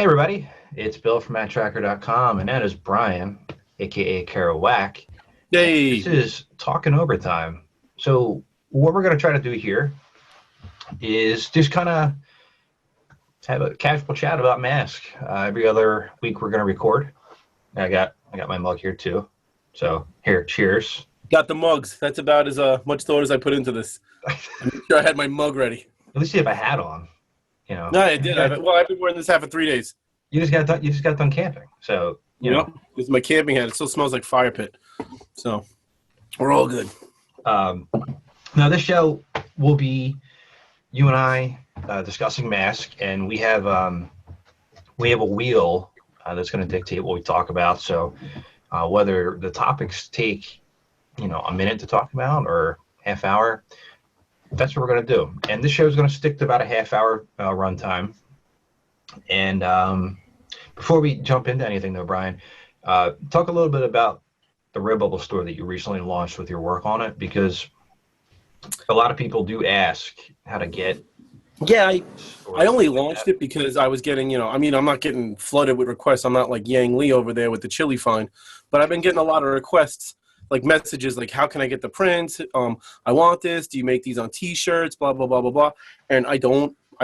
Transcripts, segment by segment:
everybody, it's Bill from Matt-Trakker.com, and that is Brian, aka Kero Wack. Hey. This is Talkin Overtime. So what we're going to try to do here is just kind of have a casual chat about Mask. Every other week we're going to record. I got my mug here too. So here, cheers. Got the mugs. That's about as much thought as I put into this. I'm sure I had my mug ready. At least you have a hat on. You know. No, I did. I've been wearing this hat for 3 days. You just got done camping. So you know. This is my camping hat. It still smells like fire pit. So we're all good. Now this show will be you and I discussing Mask, and we have a wheel that's going to dictate what we talk about. So whether the topics take a minute to talk about or half hour, that's what we're going to do. And this show is going to stick to about a half hour runtime. And before we jump into anything, though, Brian, talk a little bit about the Redbubble store that you recently launched with your work on it, because a lot of people do ask how to get. Yeah, I only launched it because I was getting, I'm not getting flooded with requests. I'm not like Yang Lee over there with the chili fine, but I've been getting a lot of requests, like messages like, how can I get the prints? I want this. Do you make these on T-shirts? Blah, blah, blah, blah, blah. And I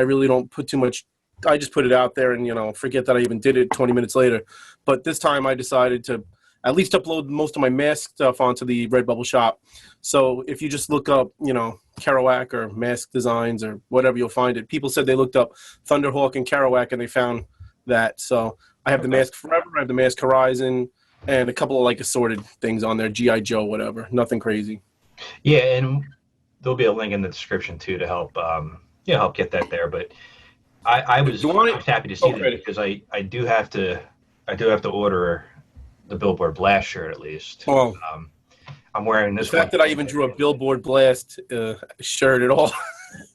really don't put too much. I just put it out there and, forget that I even did it 20 minutes later. But this time I decided to at least upload most of my Mask stuff onto the Redbubble shop. So if you just look up, Kero Wack or Mask Designs or whatever, you'll find it. People said they looked up Thunderhawk and Kero Wack and they found that. So I have the Mask Forever, I have the Mask Horizon, and a couple of assorted things on there, G.I. Joe, whatever. Nothing crazy. Yeah, and there'll be a link in the description too to help help get that there. But I was happy to see that because I do have to order the Billboard Blast shirt at least. Oh. I'm wearing this. The fact that I even drew a Billboard Blast shirt at all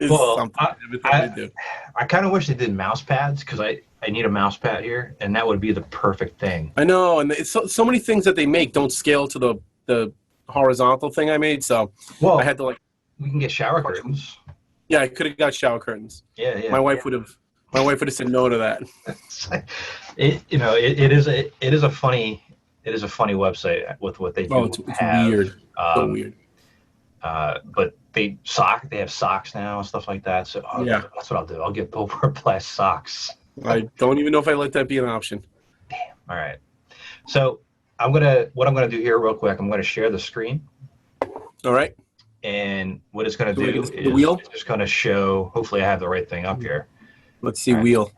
is something. I kind of wish they did mouse pads because I need a mouse pad here, and that would be the perfect thing. I know, and it's so many things that they make don't scale to the horizontal thing I made, so I had to we can get shower curtains. Yeah, I could have got shower curtains. Yeah. My wife would have said no to that. It is a funny website with what they do. It's weird. So weird. But they have socks now and stuff like that. So that's what I'll do. I'll get Billboard Blast socks. I don't even know if I let that be an option. Damn. All right. So what I'm gonna do here real quick. I'm gonna share the screen. All right. And what it's gonna do is it's just gonna show. Hopefully, I have the right thing up here. Let's see, wheel.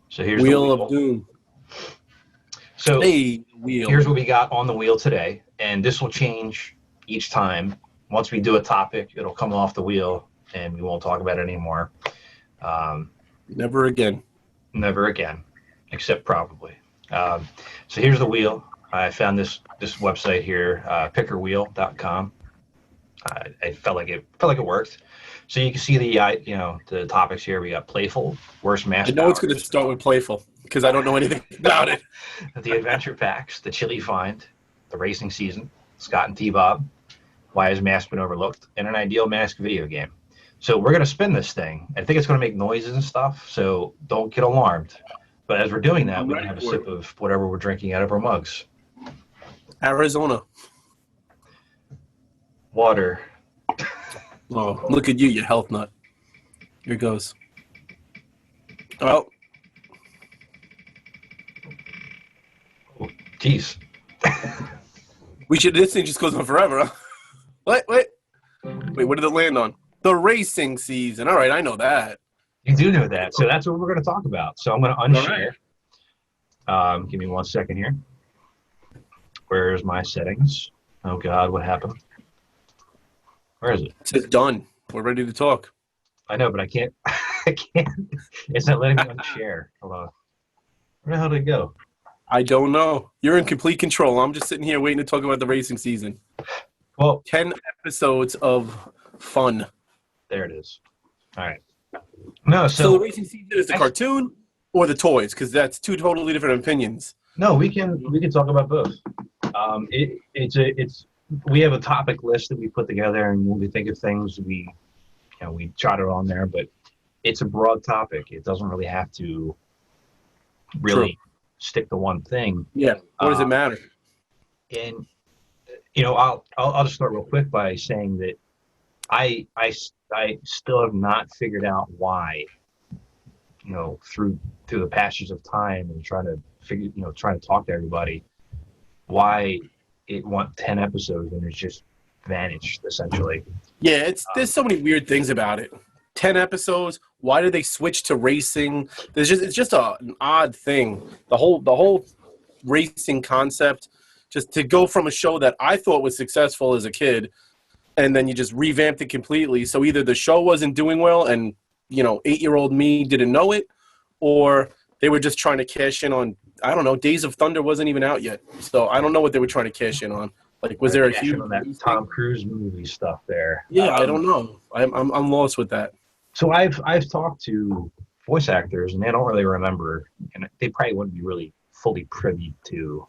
So here's Wheel the wheel of Doom. So wheel. Here's what we got on the wheel today, and this will change each time. Once we do a topic, it'll come off the wheel, and we won't talk about it anymore. Never again. Never again, except probably. So here's the wheel. I found this website here, pickerwheel.com. I felt like it worked. So you can see the topics here. We got playful, worst mask. I know it's going to start with playful because I don't know anything about it. The adventure packs, the chili find, the racing season, Scott and TBob, why has Mask been overlooked, and an ideal Mask video game. So we're going to spin this thing. I think it's going to make noises and stuff, so don't get alarmed. But as we're doing that, we're going to have a sip of whatever we're drinking out of our mugs. Arizona. Water. Oh, look at you health nut. Here goes. Oh. Jeez. This thing just goes on forever, huh? Wait, what did it land on? The racing season. All right, I know that. You do know that. So that's what we're going to talk about. So I'm going to unshare. Right. Give me 1 second here. Where's my settings? Oh, God, what happened? Where is it? It says done. We're ready to talk. I know, but I can't. It's not letting me unshare. Hold on. Where the hell did it go? I don't know. You're in complete control. I'm just sitting here waiting to talk about the racing season. Well, 10 episodes of fun. There it is. All right. No, so the racing season is the cartoon or the toys, because that's two totally different opinions. No, we can talk about both. We have a topic list that we put together, and when we think of things, we jot it on there. But it's a broad topic. It doesn't really have to really stick to one thing. Yeah. What does it matter? And I'll just start real quick by saying that I still have not figured out why, through the passage of time and trying to talk to everybody, why it went 10 episodes and it's just vanished essentially. Yeah, there's so many weird things about it. 10 episodes. Why did they switch to racing? It's just an odd thing. The whole racing concept, just to go from a show that I thought was successful as a kid, and then you just revamped it completely. So either the show wasn't doing well, and 8-year-old me didn't know it, or they were just trying to cash in on, I don't know, Days of Thunder wasn't even out yet. So I don't know what they were trying to cash in on. Like, was there a huge on that Tom Cruise movie stuff there? Yeah, I don't know. I'm lost with that. So I've talked to voice actors, and they don't really remember, and they probably wouldn't be really fully privy to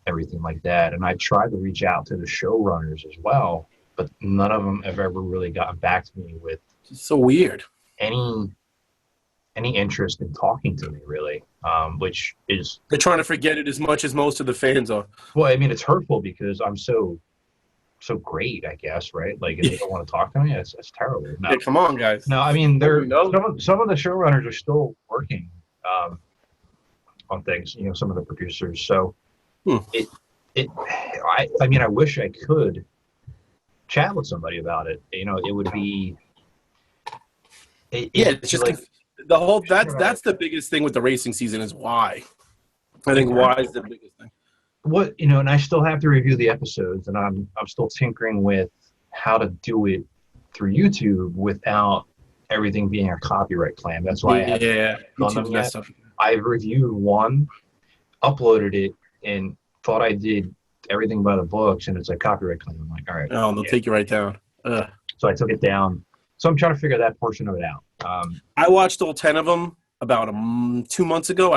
everything like that. And I tried to reach out to the showrunners as well, but none of them have ever really gotten back to me with It's so weird. any interest in talking to me, really, which is... They're trying to forget it as much as most of the fans are. Well, I mean, it's hurtful because I'm so great, I guess, right? Like, if they don't want to talk to me, that's terrible. No, Yeah, come on, guys. no, I mean, some of the showrunners are still working on things, some of the producers. So I mean, I wish I could chat with somebody about it. It would be... It's just like the whole that's the biggest thing with the racing season is why. I think why is the biggest thing. And I still have to review the episodes, and I'm still tinkering with how to do it through YouTube without everything being a copyright claim. That's why I haven't done them yet. I've reviewed one, uploaded it, and thought I did everything by the books, and it's a copyright claim. I'm like, all right. Oh, they'll take you right down. So I took it down. So I'm trying to figure that portion of it out. I watched all 10 of them about 2 months ago.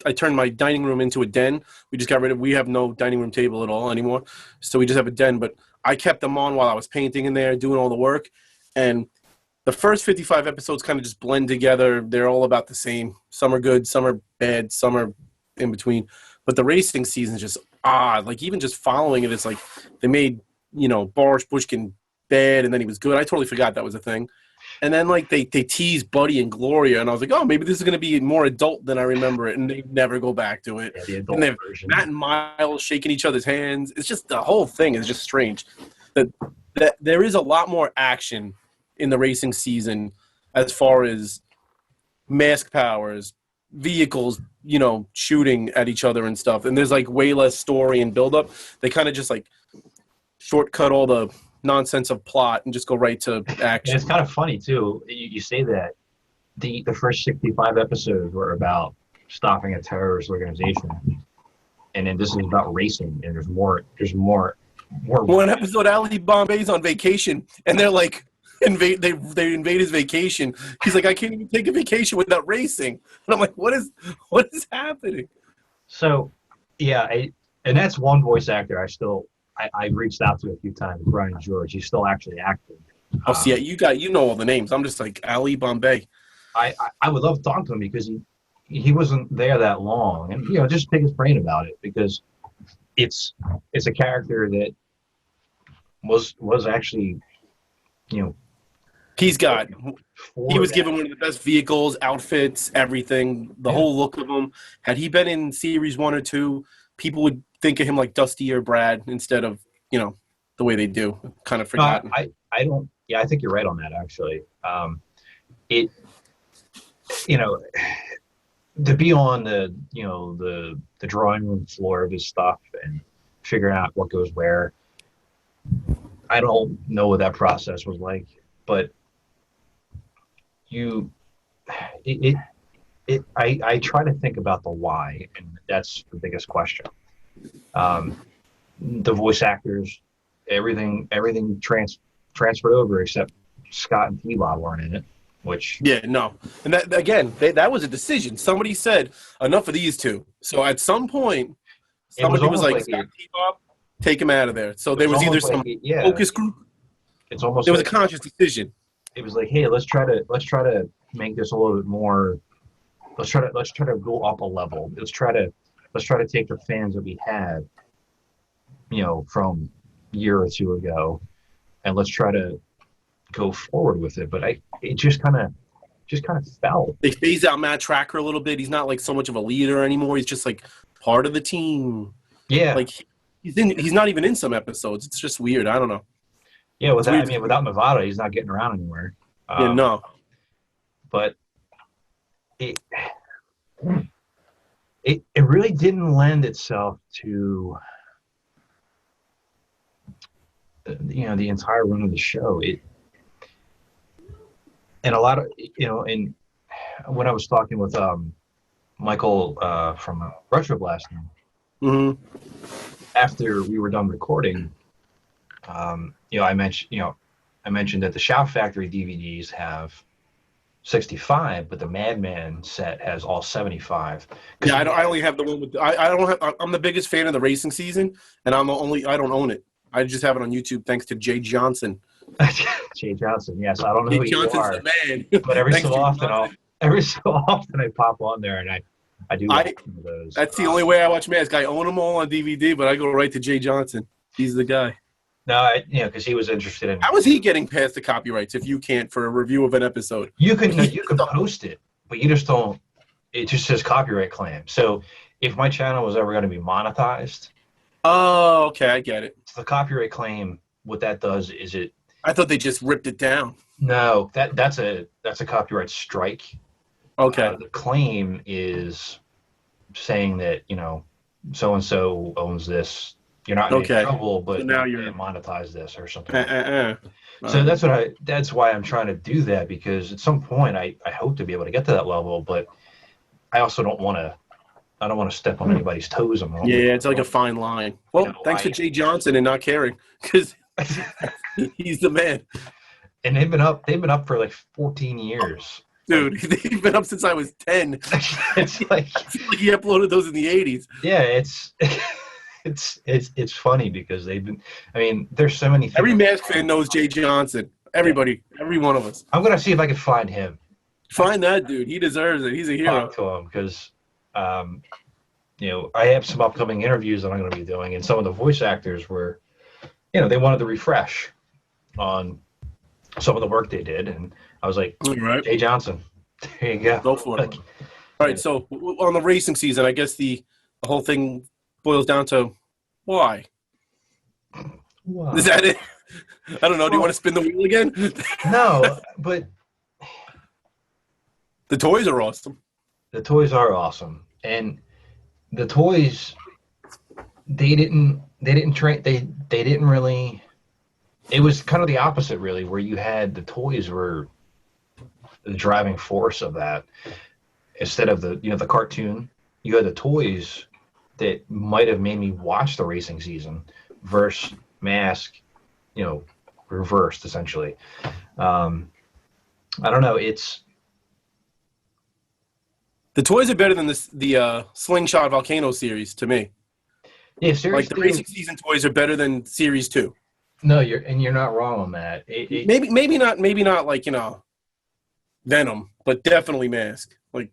I turned my dining room into a den. We have no dining room table at all anymore. So we just have a den, but I kept them on while I was painting in there, doing all the work. And the first 55 episodes kind of just blend together. They're all about the same. Some are good, some are bad, some are in between. But the racing season is just odd. Like, even just following it, it's like they made, Boris Bushkin bad and then he was good. I totally forgot that was a thing. And then, like, they tease Buddy and Gloria, and I was like, oh, maybe this is going to be more adult than I remember it, and they never go back to it. Yeah, the adult version. Matt and Miles shaking each other's hands. It's just, the whole thing is just strange. That there is a lot more action in the racing season as far as mask powers, vehicles, shooting at each other and stuff. And there's, like, way less story and buildup. They kind of just, like, shortcut all the nonsense of plot and just go right to action. And it's kind of funny too. You say that the first 65 episodes were about stopping a terrorist organization, and then this is about racing. And there's more. One episode, Ali Bombay's on vacation, and they're like, they invade his vacation. He's like, I can't even take a vacation without racing. And I'm like, what is happening? So, yeah, and that's one voice actor I reached out to a few times, Brian George. He's still actually active. Oh, see, you know all the names. I'm just like Ali Bombay. I would love to talk to him because he wasn't there that long, and just pick his brain about it because it's a character that was actually he was given one of the best vehicles, outfits, everything, the whole look of him. Had he been in series 1 or 2, people would think of him like Dusty or Brad instead of, the way they do. Kind of forgotten. I think you're right on that, actually. To be on the drawing room floor of his stuff and figuring out what goes where, I don't know what that process was like, but I try to think about the why, and that's the biggest question. The voice actors, everything transferred over except Scott and TBob weren't in it. Which and that again, that was a decision. Somebody said enough of these two. So at some point, somebody was like Scott, TBob, take him out of there. So there was either some focus group. It's almost there was a conscious decision. It was like, hey, let's try to make this a little bit more let's try to go up a level. Let's try to take the fans that we had, from a year or two ago, and let's try to go forward with it. But it just kind of fell. They phased out Matt-Trakker a little bit. He's not like so much of a leader anymore. He's just like part of the team. Yeah, Like he's not even in some episodes. It's just weird. I don't know. yeah. It's weird. Without Nevada, he's not getting around anywhere. Yeah, no. But it it really didn't lend itself to the entire run of the show. And a lot of and when I was talking with Michael from Retro Blasting Mm-hmm. after we were done recording, I mentioned that the Shout Factory DVDs have 65, but the Madman set has all 75. Yeah, I only have the one with. I don't have. I'm the biggest fan of the racing season, and I don't own it. I just have it on YouTube thanks to Jay Johnson. Jay Johnson, yes, I don't know who Jay you Johnson's are, the man. but every Thanks, so Jay often Johnson. I pop on there and I do watch some of those. That's the only way I watch Mask. I own them all on DVD, but I go right to Jay Johnson. He's the guy. No, because he was interested in. How is he getting past the copyrights if you can't for a review of an episode? You can post it, but you just don't. It just says copyright claim. So if my channel was ever going to be monetized, Oh, okay, I get it. the copyright claim, what that does is I thought they just ripped it down. no, that's a copyright strike. Okay. The claim is saying that so and so owns this. You're not in any trouble, but So now you you're- can't monetize this or something. So that's why I'm trying to do that, because at some point I hope to be able to get to that level, but I also don't want to step on anybody's toes. Yeah, it's like a fine line. Well, thanks for Jay Johnson and not caring, because he's the man. And they've been up for like 14 years. Dude, they've been up since I was 10. It's like I feel like he uploaded those in the 80s. Yeah, it's funny because they've been. I mean, there's so many things. Every Mask fan knows Jay Johnson. Everybody, every one of us. I'm gonna see if I can find him. Find that dude. He deserves it. He's a hero. Talk to him because, I have some upcoming interviews that I'm going to be doing, and some of the voice actors were, they wanted to refresh on some of the work they did, and I was like, All right. Jay Johnson, there you go. Go for it. All right, so on the racing season, I guess the whole thing boils down to why? Wow. Is that it? I don't know. Do you want to spin the wheel again? No, but The toys are awesome. the toys are awesome, and the toys they didn't really. It was kind of the opposite, really, where you had the toys were the driving force of that. Instead of the cartoon, you had the toys that might have made me watch the racing season versus Mask, reversed essentially. I don't know. The toys are better than the Slingshot Volcano series to me. Yeah, seriously. Like the racing season toys are better than Series 2. No, you're not wrong on that. Maybe not like Venom, but definitely Mask. Like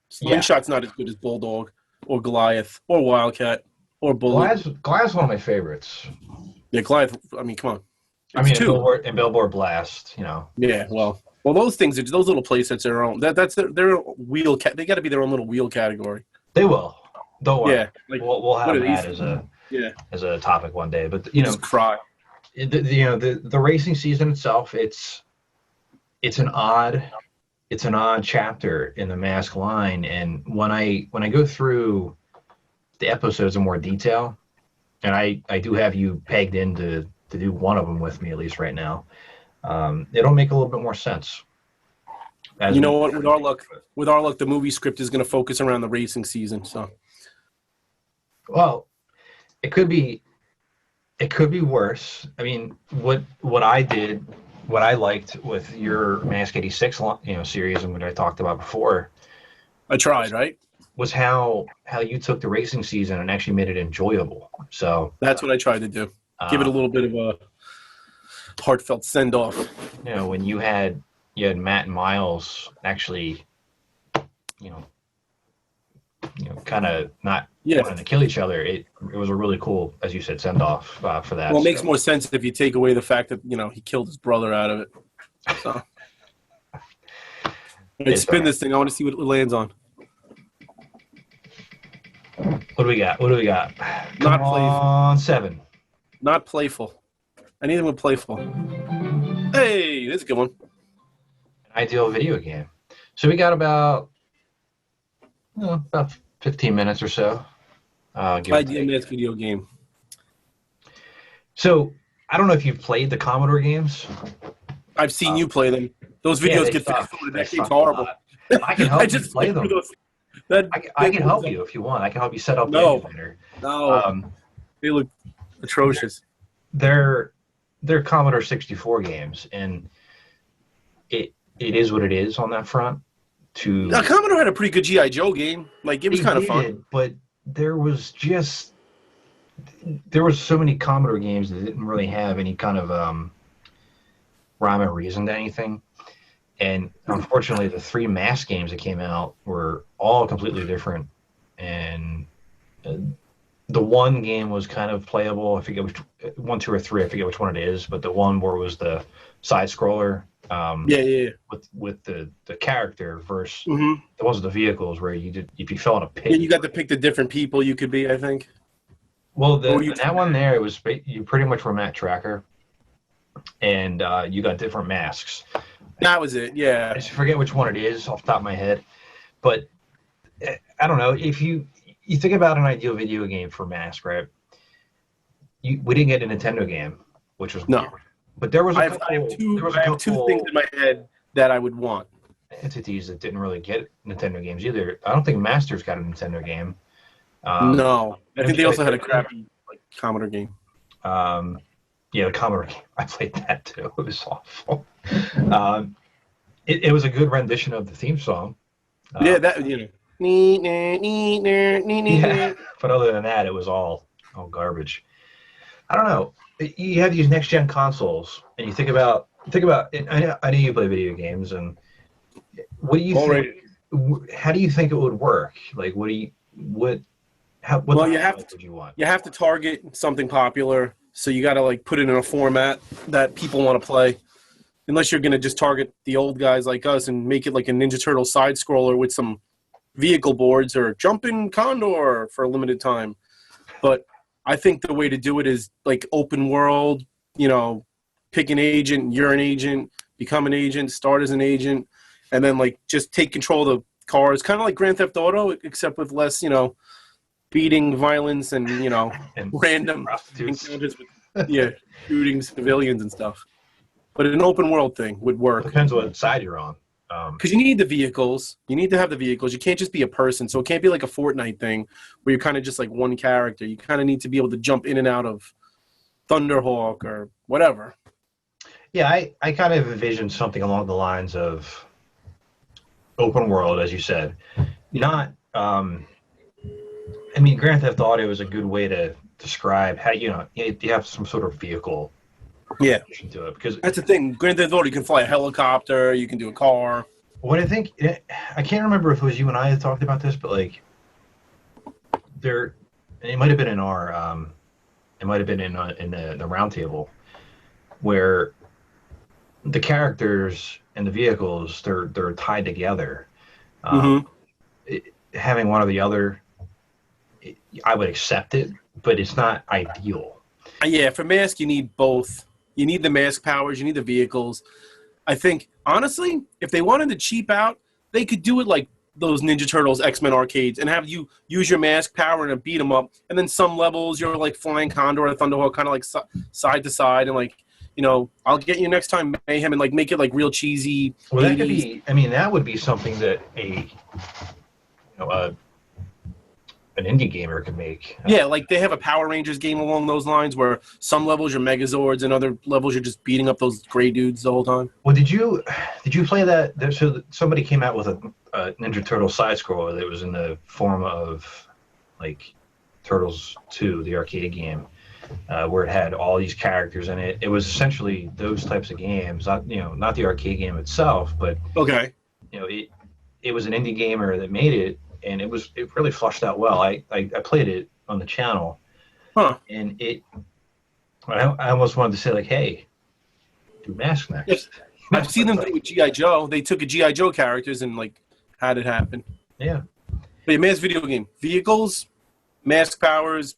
Slingshot's not as good as Bulldog or Goliath or Wildcat or Bullet. Goliath's one of my favorites. Yeah, Goliath. I mean, come on. It's two. And Billboard Blast. Yeah, well, those things, those little playsets are their own. That's their wheel. They got to be their own little wheel category. They will. Don't worry. Yeah, like, we'll have that as a topic one day. But just cry. The racing season itself, it's an odd chapter in the Mask line, and when I go through the episodes in more detail, and I do have you pegged in to do one of them with me at least right now, it'll make a little bit more sense. What? With our luck, the movie script is going to focus around the racing season. So, well, it could be worse. I mean, what I liked with your Mask 86 series and what I talked about before. I tried, right? Was how you took the racing season and actually made it enjoyable. So that's what I tried to do. Give it a little bit of a heartfelt send off. When you had Matt and Miles actually kind of not wanting to kill each other. It was a really cool, as you said, send off for that. Well, it makes more sense if you take away the fact that he killed his brother out of it. So, spin this thing. I want to see what it lands on. What do we got? Not playful. 7. Not playful. Anything with playful. Hey, this is a good one. An ideal video game. So we got about 15 minutes or so. Ideal mask video game. So I don't know if you've played the Commodore games. I've seen you play them. Those videos get fast-forwarded. That game's horrible. I can help you play them. I can help you if you want. I can help you set up the emulator. No. They look atrocious. They're Commodore 64 games, and it is what it is on that front. Now, Commodore had a pretty good G.I. Joe game. Like, it was kind of fun. But there was so many Commodore games that didn't really have any kind of rhyme or reason to anything. And unfortunately, the 3 mask games that came out were all completely different. And the one game was kind of playable. I forget which 1, 2, or 3. I forget which one it is. But the one where it was the side scroller. With the character versus the ones with the vehicles where if you fell in a pit. Yeah, you got to pick the different people you could be, I think. Well, that one there, it was you pretty much were Matt-Trakker, and you got different masks. That was it, yeah. I just forget which one it is off the top of my head, but I don't know. If you think about an ideal video game for mask, right? We didn't get a Nintendo game, which was no. weird. But there was I have two things in my head that I would want. Entities that didn't really get Nintendo games either. I don't think Masters got a Nintendo game. No, I think they also had a crappy Commodore game. The Commodore game. I played that too. It was awful. It was a good rendition of the theme song. Yeah, that Yeah, but other than that, it was all garbage. I don't know. You have these next gen consoles, and you think about. I know you play video games, and what do you think? How do you think it would work? Like, what you have to target something popular, so you got to put it in a format that people want to play. Unless you're going to just target the old guys like us and make it like a Ninja Turtle side scroller with some vehicle boards or Jumpin' Condor for a limited time. But I think the way to do it is like open world, pick an agent, you're an agent, become an agent, start as an agent, and then just take control of the cars, kind of like Grand Theft Auto, except with less, beating, violence, and, and random encounters with, shooting civilians and stuff. But an open world thing would work. Depends what side you're on. Because you need the vehicles. You need to have the vehicles. You can't just be a person. So it can't be like a Fortnite thing where you're kind of just like one character. You kind of need to be able to jump in and out of Thunderhawk or whatever. Yeah, I kind of envisioned something along the lines of open world, as you said. Not, Grand Theft Auto is a good way to describe how, you have some sort of vehicle. Yeah, to it, because that's the thing. Grand Theft Auto, you can fly a helicopter, you can do a car. What I think, I can't remember if it was you and I that talked about this, but it might have been in our, it might have been in the round table, where the characters and the vehicles they're tied together. Having one or the other, I would accept it, but it's not ideal. Yeah, for mask you need both. You need the mask powers, you need the vehicles. I think, honestly, if they wanted to cheap out, they could do it like those Ninja Turtles X-Men arcades and have you use your mask power and beat them up. And then some levels, you're like flying Condor or Thunderhawk, kind of like side to side. And I'll get you next time, Mayhem, and make it like real cheesy. Well, that could be, that would be something that an indie gamer could make. Yeah, like they have a Power Rangers game along those lines where some levels you're Megazords and other levels you're just beating up those gray dudes the whole time. Well, did you play that? So somebody came out with a Ninja Turtle side scroller that was in the form of Turtles 2, the arcade game, where it had all these characters in it. It was essentially those types of games, not the arcade game itself, but okay, it was an indie gamer that made it, and it really flushed out well. I played it on the channel, and I almost wanted to say like, hey, do Mask next. Yes. I've seen them do it with G.I. Joe. They took a G.I. Joe characters and like had it happen. Yeah. But yeah, Mask video game. Vehicles, Mask powers,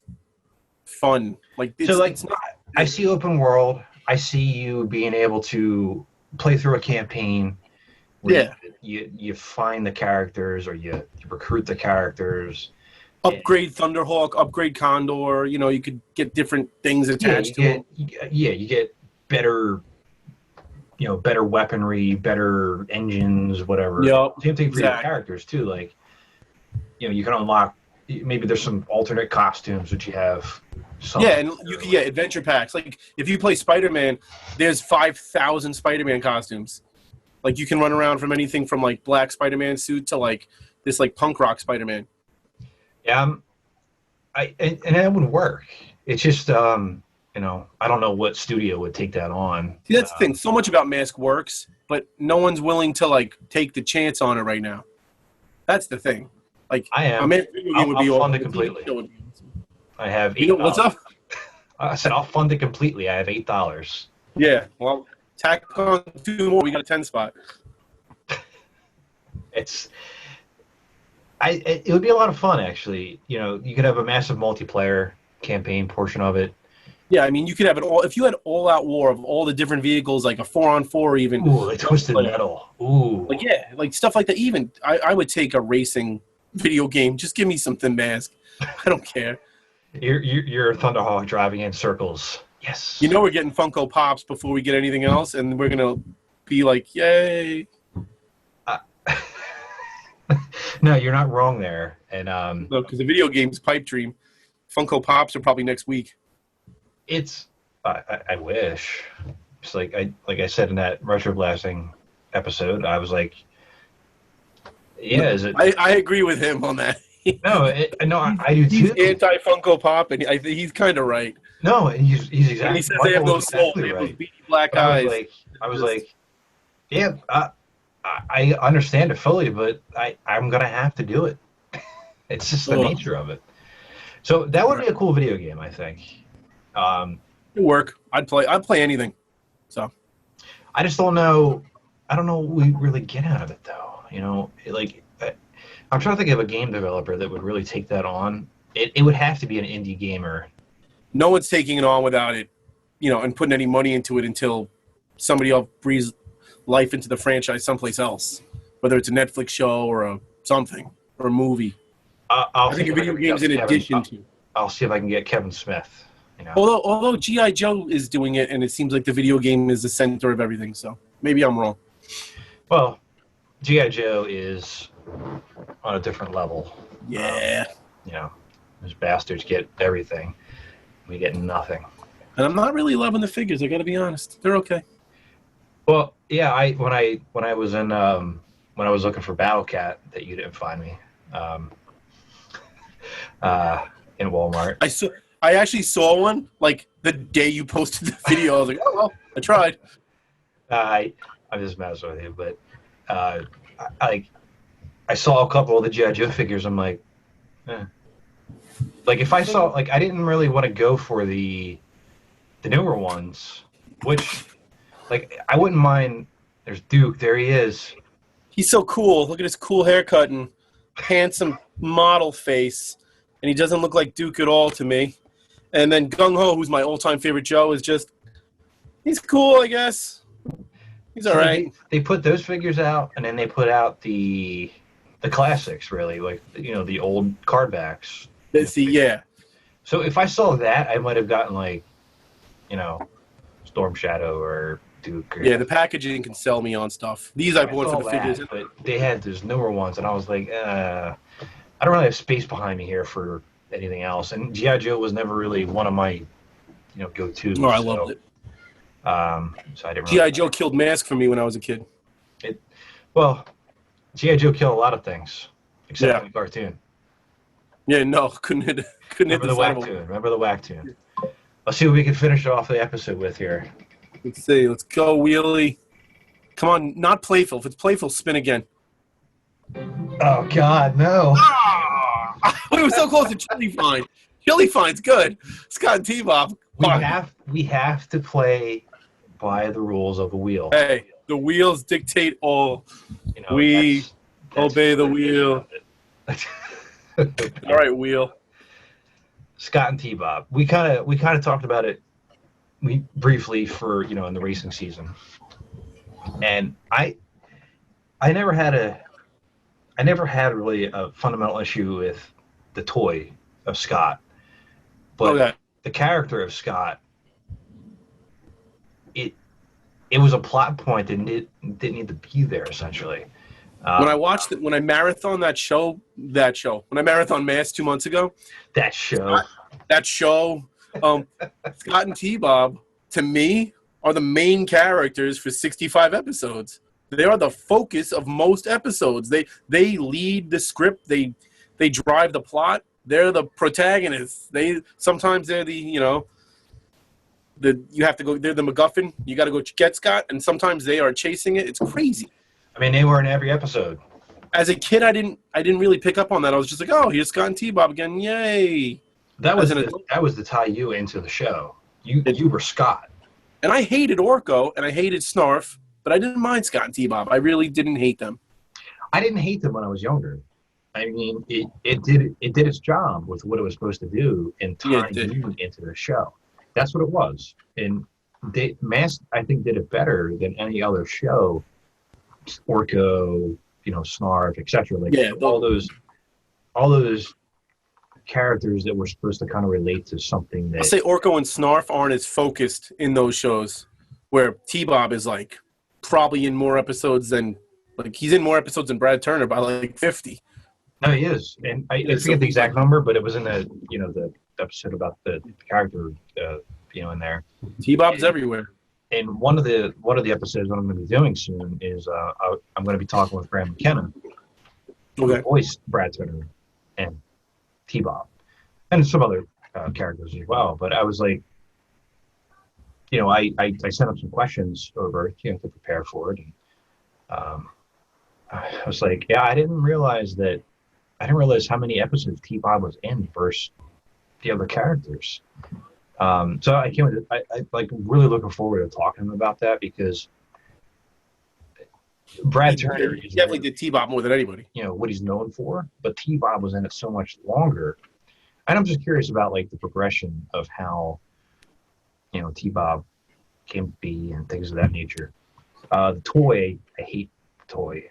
fun. Like it's not. I see open world. I see you being able to play through a campaign. Yeah. You find the characters, or you recruit the characters. Upgrade Thunderhawk, upgrade Condor. You know, you could get different things attached to them. You get better, better weaponry, better engines, whatever. Yep, Same thing for your characters too. Like, you can unlock. Maybe there's some alternate costumes that you have. Yeah, and you can get adventure packs. Like if you play Spider-Man, there's 5,000 Spider-Man costumes. Like you can run around from anything from like black Spider-Man suit to like this like punk rock Spider-Man. Yeah, and that would work. It's just I don't know what studio would take that on. See, that's the thing. So much about Mask works, but no one's willing to like take the chance on it right now. That's the thing. Like I am. I'll fund it completely. I have $8. What's up? I said I'll fund it completely. I have $8. Yeah. Well, tack on 2 more. We got a 10 spot. It would be a lot of fun, actually. You could have a massive multiplayer campaign portion of it. Yeah, I mean, you could have it all. If you had all-out war of all the different vehicles, like a 4-on-4, even. Ooh, like Twisted Metal. Ooh. Like like stuff like that. Even I would take a racing video game. Just give me something Mask. I don't care. You're Thunderhawk driving in circles. Yes. We're getting Funko Pops before we get anything else, and we're gonna be like, yay. No, you're not wrong there. And no, because the video game's pipe dream. Funko Pops are probably next week. I wish. It's like I said in that retro blasting episode, I was like, yeah, is it? I agree with him on that. No, I do too. He's anti Funko Pop, and I think he's kind of right. No, he's exactly. And he says they have no soul. They have those beady black eyes. I was like, yeah, I understand it fully, but I'm gonna have to do it. It's just the nature of it. So that would be a cool video game, I think. It'd work. I'd play anything. So I just don't know. I don't know what we really get out of it, though. I'm trying to think of a game developer that would really take that on. It would have to be an indie gamer. No one's taking it on without it, and putting any money into it until somebody else breathes life into the franchise someplace else, whether it's a Netflix show or something or a movie. I think a video game's in addition to. I'll see if I can get Kevin Smith. Although G.I. Joe is doing it, and it seems like the video game is the center of everything. So maybe I'm wrong. Well, G.I. Joe is on a different level. Yeah. Those bastards get everything. We get nothing. And I'm not really loving the figures. I got to be honest. They're okay. Well, yeah. When I was in when I was looking for Battle Cat, that you didn't find me. In Walmart. I actually saw one like the day you posted the video. I was like, oh well, I tried. I'm just messing with you, but I saw a couple of the G.I. Joe figures. I'm like, like if I saw I didn't really want to go for the newer ones, which I wouldn't mind. There's Duke. There he is. He's so cool. Look at his cool haircut and handsome model face, and he doesn't look like Duke at all to me. And then Gung Ho, who's my all-time favorite Joe, is he's cool, I guess. He's all right. They put those figures out, and then they put out the classics, really, the old card backs. Yeah. So if I saw that, I might have gotten Storm Shadow or Duke. Yeah, the packaging can sell me on stuff. These I bought for the figures. But they had those newer ones, and I was like, I don't really have space behind me here for anything else. And G.I. Joe was never really one of my, go-tos. Oh, I loved it. So I didn't. G.I. Joe killed Mask for me when I was a kid. G.I. Joe killed a lot of things, except for the cartoon. Yeah, no, couldn't hit the Wack tune. Remember the Wack tune. Let's see what we can finish off the episode with here. Let's see. Let's go, Wheelie. Come on, not playful. If it's playful, spin again. Oh God, no. We were so close to Chili Fine. Chili Fine's good. Scott and TBob. We have to play by the rules of the wheel. Hey, the wheels dictate all. You know, We that's obey the wheel. All right, wheel. Scott and TBob. We kind of talked about it. We briefly for in the racing season, and I never had really a fundamental issue with the toy of Scott, but the character of Scott, it was a plot point that didn't need to be there essentially. When I watched it, when I marathon when I marathon Mass 2 months ago, that show, Scott and TBob, to me, are the main characters for 65 episodes. They are the focus of most episodes. They lead the script. They drive the plot. They're the protagonists. Sometimes they're you have to go. They're the MacGuffin. You got to go get Scott, and sometimes they are chasing it. It's crazy. I mean, they were in every episode. As a kid, I didn't really pick up on that. I was just like, oh, here's Scott and TBob again. Yay! That was to tie you into the show. You were Scott. And I hated Orko and I hated Snarf, but I didn't mind Scott and TBob. I really didn't hate them. I didn't hate them when I was younger. I mean, it did its job with what it was supposed to do in tying you into the show. That's what it was. And Mass, I think, did it better than any other show. Orko, Snarf, etc. All those characters that were supposed to kind of relate to something that. I'll say Orko and Snarf aren't as focused in those shows, where TBob is probably in more episodes than he's in more episodes than Brad Turner by 50. No, he is, and I forget the exact number, but it was in the episode about the character in there. TBob's everywhere. And one of the episodes that I'm going to be doing soon is I'm going to be talking with Graham McKenna, who voiced Brad Turner and TBob, and some other characters as well. But I was like, I sent up some questions over, to prepare for it, and I was like, yeah, I didn't realize how many episodes TBob was in versus the other characters. So I really looking forward to talking about that because Brad Turner definitely did TBob more than anybody. What he's known for, but TBob was in it so much longer. And I'm just curious about the progression of how TBob came to be and things of that nature. The toy, I hate the toy.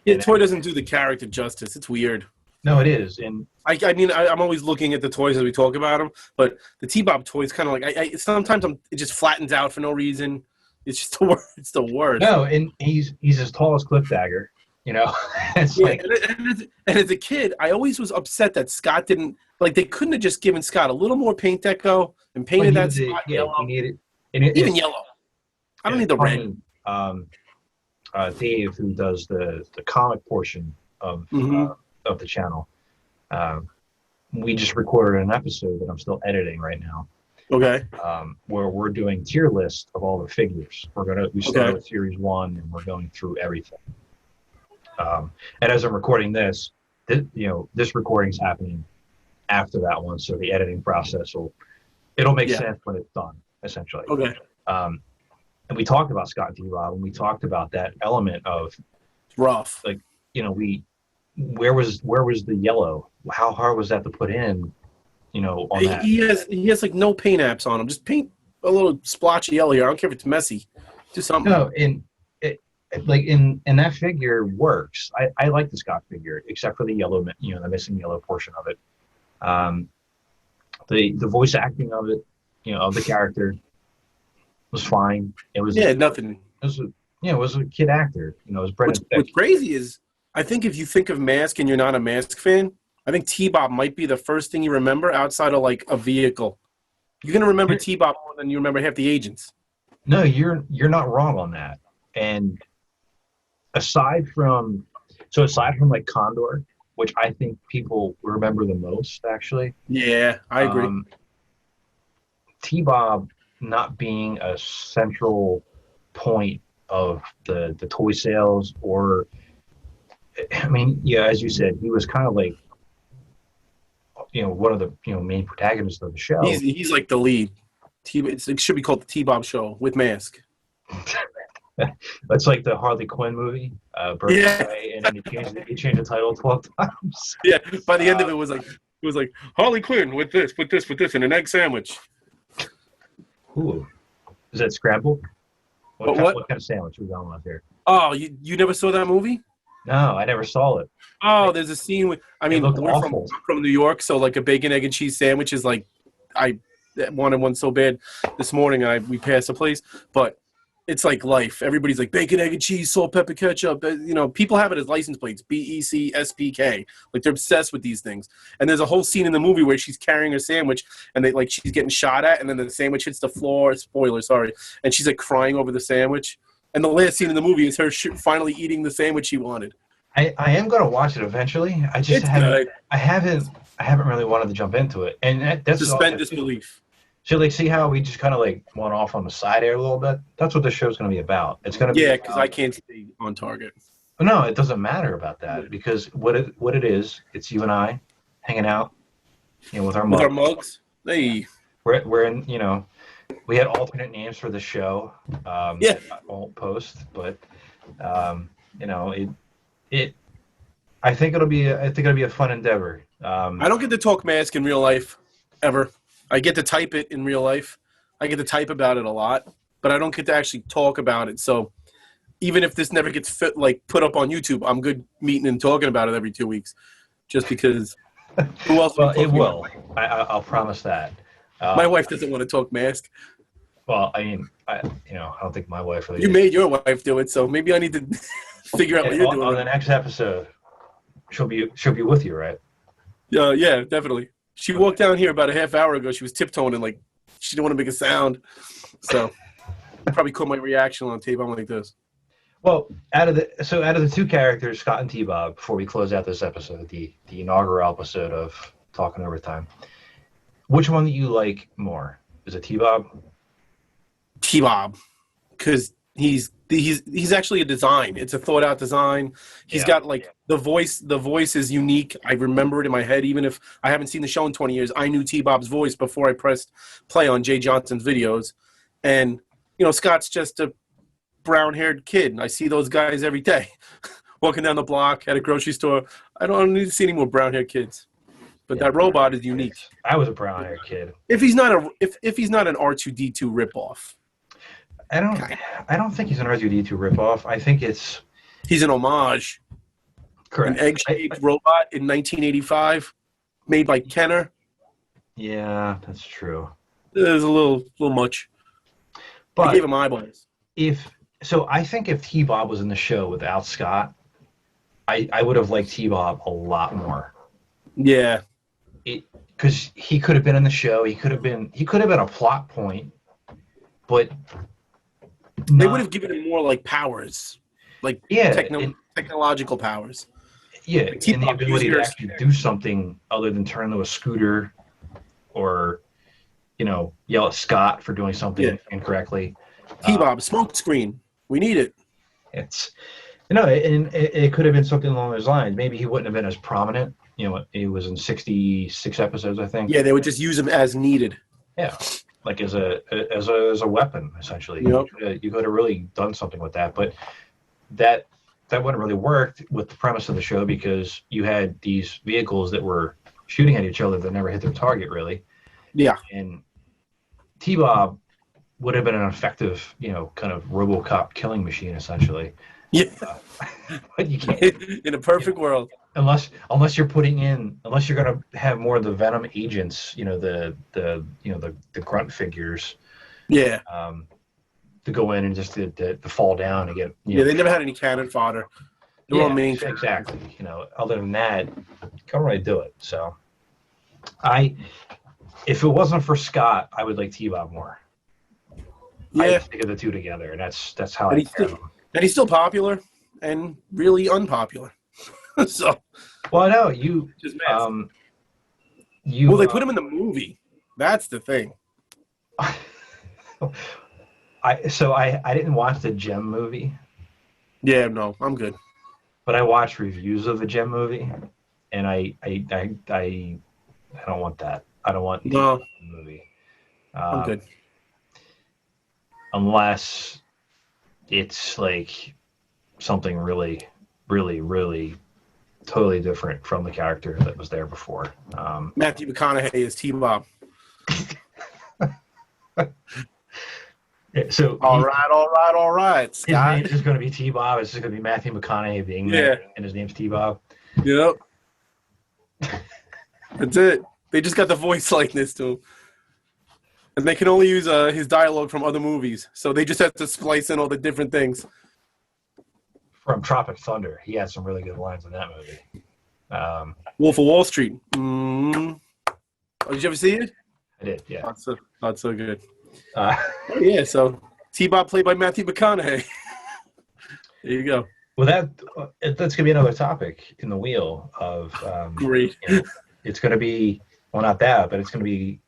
The toy doesn't do the character justice. It's weird. No, it is, and I mean, I'm always looking at the toys as we talk about them, but the TBob toy is kind of sometimes it just flattens out for no reason. It's just it's the worst. No, and he's as tall as Cliff Dagger. It's and as a kid, I always was upset that Scott didn't they couldn't have just given Scott a little more paint deco and painted that spot yellow. He needed even yellow. I don't need the red. Dave, who does the comic portion of the channel, we just recorded an episode that I'm still editing right now. Okay. Where we're doing tier list of all the figures. We started with series 1 and we're going through everything. And as I'm recording this recording's happening after that one, so the editing process it'll make sense when it's done, essentially. Okay. And we talked about Scott and TBob, and we talked about that element of rough. Where was the yellow? How hard was that to put in? On that. He has no paint apps on him. Just paint a little splotch of yellow here. I don't care if it's messy. Do something. No, in that figure works. I like the Scott figure, except for the yellow, the missing yellow portion of it. The voice acting of it, of the character, was fine. It was nothing. It was a kid actor. It was Brendan. What's crazy is, I think if you think of Mask and you're not a Mask fan, I think TBob might be the first thing you remember outside of a vehicle. You're gonna remember TBob more than you remember half the agents. No, you're not wrong on that. And aside from Condor, which I think people remember the most, actually. Yeah, I agree. TBob not being a central point of the toy sales, or I mean, yeah, as you said, he was kind of like, one of the main protagonists of the show. He's like the lead. It should be called the TBob Show with Mask. It's like the Harley Quinn movie, Birds of Prey, and then he changed the title 12 times. Yeah. By the end of it was like Harley Quinn with this, and an egg sandwich. Ooh, is that scrambled? What kind of sandwich are we going with here? Oh, you never saw that movie? No, I never saw it. Oh, there's a scene with. I mean, looked we're awful. from New York, so like a bacon, egg, and cheese sandwich is like, I wanted one so bad this morning. We passed a place, but it's like life. Everybody's like bacon, egg, and cheese, salt, pepper, ketchup. People have it as license plates, BECSPK. Like they're obsessed with these things. And there's a whole scene in the movie where she's carrying her sandwich, and she's getting shot at, and then the sandwich hits the floor. Spoiler, sorry. And she's like crying over the sandwich. And the last scene in the movie is her finally eating the sandwich she wanted. I am going to watch it eventually. I just haven't. Good. I haven't really wanted to jump into it, and that's suspend disbelief. So, like, see how we just kind of like went off on the side there a little bit? That's what the show's going to be about. It's going to be because I can't stay on target. No, it doesn't matter about that because what it is, it's you and I hanging out, with our mugs. With our mugs. Hey. We're in. We had alternate names for the show. I won't post, but I think it'll be a fun endeavor. I don't get to talk Mask in real life ever. I get to type it in real life. I get to type about it a lot, but I don't get to actually talk about it. So even if this never gets put up on YouTube, I'm good meeting and talking about it every 2 weeks, just because. Who else? Well, it will. I'll promise that. My wife doesn't want to talk Mask. Well, I mean, I don't think my wife really. You made your wife do it, so maybe I need to figure out what you're doing. On the next episode, she'll be with you, right? Yeah, definitely. She walked down here about a half hour ago. She was tiptoeing and she didn't want to make a sound. So probably caught my reaction on tape. I'm like this. Well, out of the two characters, Scott and TBob, before we close out this episode, the inaugural episode of Talkin Overtime, which one do you like more? Is it TBob? TBob, because he's actually a design. It's a thought out design. He's got the voice. The voice is unique. I remember it in my head, even if I haven't seen the show in 20 years. I knew TBob's voice before I pressed play on Jay Johnson's videos. And Scott's just a brown-haired kid. I see those guys every day, walking down the block at a grocery store. I don't need to see any more brown-haired kids. But that robot is unique. I was a brown-haired kid. If he's not an R2D2 ripoff. I don't think he's an R2D2 ripoff. I think he's an homage. Correct. An egg-shaped robot in 1985, made by Kenner. Yeah, that's true. It was a little much. But I gave him eyeballs. I think if TBob was in the show without Scott, I would have liked TBob a lot more. Yeah. Because he could have been in the show. He could have been a plot point, but they would have given him more powers, technological powers. Yeah, and the ability to actually do something other than turn into a scooter, or yell at Scott for doing something incorrectly. TBob, smoke screen. We need it. It's and it could have been something along those lines. Maybe he wouldn't have been as prominent. He was in 66 episodes, I think. Yeah, they would just use him as needed. Yeah, like as a weapon, essentially. Yep. You could have really done something with that, but that wouldn't really worked with the premise of the show because you had these vehicles that were shooting at each other that never hit their target, really. Yeah. And TBob would have been an effective, kind of RoboCop killing machine, essentially. Yeah. But you can't. In a perfect world. Unless you're going to have more of the Venom agents, the grunt figures. Yeah. To go in and just to fall down and get. They never had any cannon fodder. They were all main exactly. Other than that, can't really do it. So, if it wasn't for Scott, I would like TBob more. Yeah. I think of the two together, and that's how I feel. And he's still popular and really unpopular. So, well, no, you. They put him in the movie. That's the thing. I didn't watch the Gem movie. Yeah, no, I'm good. but I watched reviews of the Gem movie, and I don't want that. I don't want No, the movie. I'm good. Unless it's like something really, really, really totally different from the character that was there before. Matthew McConaughey is TBob. So All right, his Scott. name is going to be TBob. It's just going to be Matthew McConaughey being there, and his name's TBob. Yep. That's it. They just got the voice likeness to him. And they can only use his dialogue from other movies. So they just have to splice in all the different things. From Tropic Thunder. He had some really good lines in that movie. Wolf of Wall Street. Oh, did you ever see it? I did, yeah. Not so good. Yeah, so T-Bob played by Matthew McConaughey. There you go. Well, that's going to be another topic in the wheel of Great. It's going to be, well, not that, but it's going to be,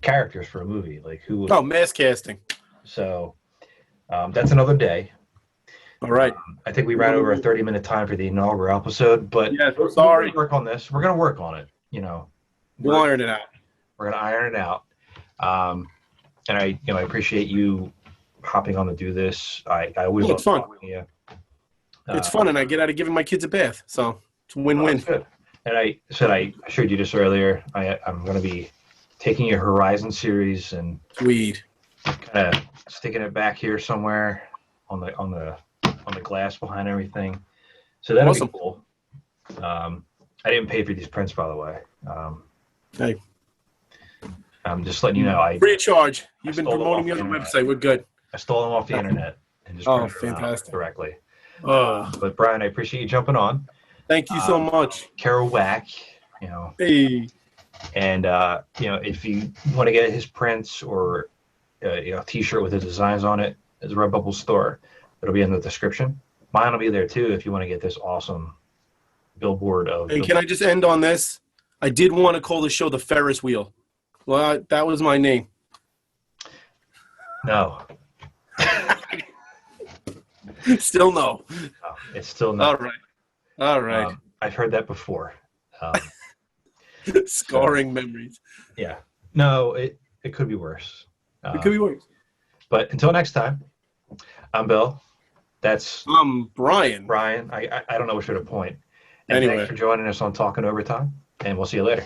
characters for a movie, like who. Oh, mass casting. So that's another day. All right. I think we ran over a 30-minute time for the inaugural episode, but yeah, sorry. We're going to work on this. We're going to work on it. We'll iron it out. We're going to iron it out. And I appreciate you hopping on to do this. I always it's fun. Yeah. It's fun, and I get out of giving my kids a bath, so it's a win-win. Good. And I said I showed you this earlier. I'm going to be taking your Horizon series and Sweet. kind of sticking it back here somewhere on the glass behind everything. So that'll be cool. I didn't pay for these prints, by the way. Hey. I'm just letting you know. Free of charge. You've been promoting me on the website. We're good. I stole them off the internet and just printed them out fantastic. directly. But Brian, I appreciate you jumping on. Thank you so much. Kero Wack, Hey. And if you want to get his prints or a T-shirt with his designs on it, there's a Redbubble store. It'll be in the description. Mine will be there too if you want to get this awesome billboard of. Hey, can I just end on this? I did want to call the show the Ferris Wheel. Well, that was my name. No. Still no. No, it's still not. All right. I've heard that before. Scarring memories. Yeah. No, it could be worse. It could be worse. But until next time, I'm Bill. That's Brian. Brian. I don't know which way to point. And Anyway. thanks for joining us on Talkin Overtime, and we'll see you later.